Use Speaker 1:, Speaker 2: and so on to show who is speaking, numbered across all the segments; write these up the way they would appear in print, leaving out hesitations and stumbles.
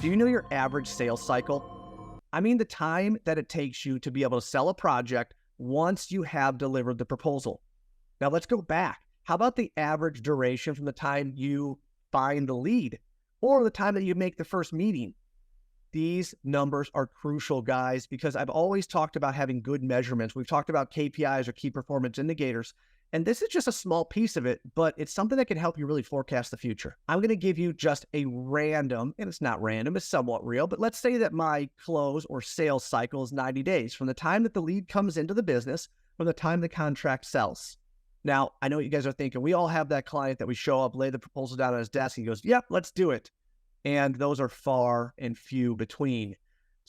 Speaker 1: Do you know your average sales cycle? I mean the time that it takes you to be able to sell a project once you have delivered the proposal. Now let's go back. How about the average duration from the time you find the lead or the time that you make the first meeting? These numbers are crucial, guys, because I've always talked about having good measurements. We've talked about KPIs or key performance indicators, and this is just a small piece of it, but it's something that can help you really forecast the future. I'm going to give you just a random, and it's not random, it's somewhat real, but let's say that my close or sales cycle is 90 days from the time that the lead comes into the business, from the time the contract sells. Now, I know what you guys are thinking. We all have that client that we show up, lay the proposal down on his desk, and he goes, yep, let's do it. And those are far and few between.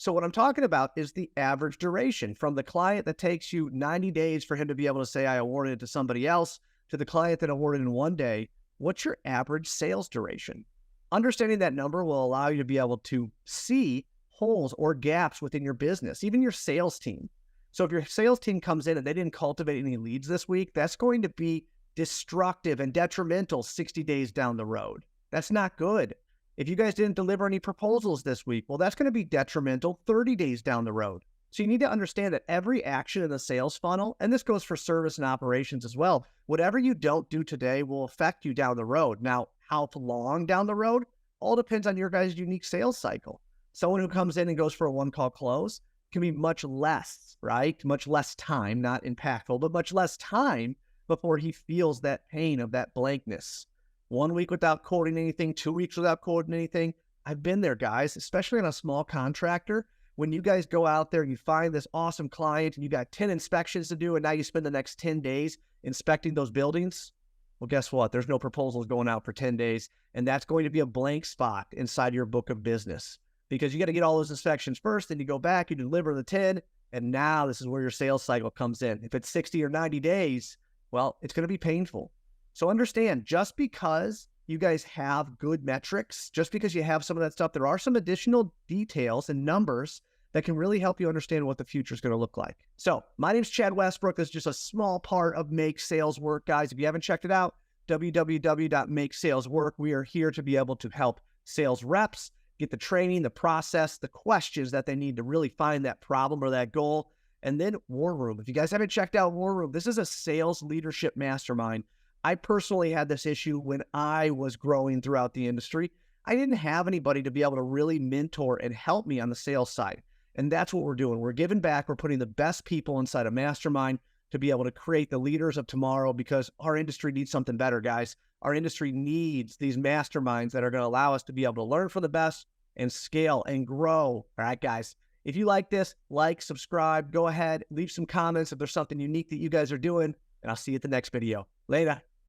Speaker 1: So what I'm talking about is the average duration from the client that takes you 90 days for him to be able to say, I awarded it to somebody else, to the client that awarded in 1 day. What's your average sales duration? Understanding that number will allow you to be able to see holes or gaps within your business, even your sales team. So if your sales team comes in and they didn't cultivate any leads this week, that's going to be destructive and detrimental 60 days down the road. That's not good. If you guys didn't deliver any proposals this week, well, that's going to be detrimental 30 days down the road. So you need to understand that every action in the sales funnel, and this goes for service and operations as well, whatever you don't do today will affect you down the road. Now, how long down the road? All depends on your guys' unique sales cycle. Someone who comes in and goes for a one-call close can be much less, right? Much less time, not impactful, but much less time before he feels that pain of that blankness. 1 week without quoting anything, 2 weeks without quoting anything. I've been there, guys, especially on a small contractor. When you guys go out there and you find this awesome client and you got 10 inspections to do and now you spend the next 10 days inspecting those buildings, well, guess what? There's no proposals going out for 10 days, and that's going to be a blank spot inside your book of business because you got to get all those inspections first, then you go back, you deliver the 10, and now this is where your sales cycle comes in. If it's 60 or 90 days, well, it's going to be painful. So understand, just because you guys have good metrics, just because you have some of that stuff, there are some additional details and numbers that can really help you understand what the future is going to look like. So my name's Chad Westbrook. This is just a small part of Make Sales Work, guys. If you haven't checked it out, www.makesaleswork. We are here to be able to help sales reps get the training, the process, the questions that they need to really find that problem or that goal. And then War Room. If you guys haven't checked out War Room, this is a sales leadership mastermind. I personally had this issue when I was growing throughout the industry. I didn't have anybody to be able to really mentor and help me on the sales side. And that's what we're doing. We're giving back. We're putting the best people inside a mastermind to be able to create the leaders of tomorrow because our industry needs something better, guys. Our industry needs these masterminds that are going to allow us to be able to learn from the best and scale and grow. All right, guys. If you like this, like, subscribe, go ahead, leave some comments if there's something unique that you guys are doing, and I'll see you at the next video. Later.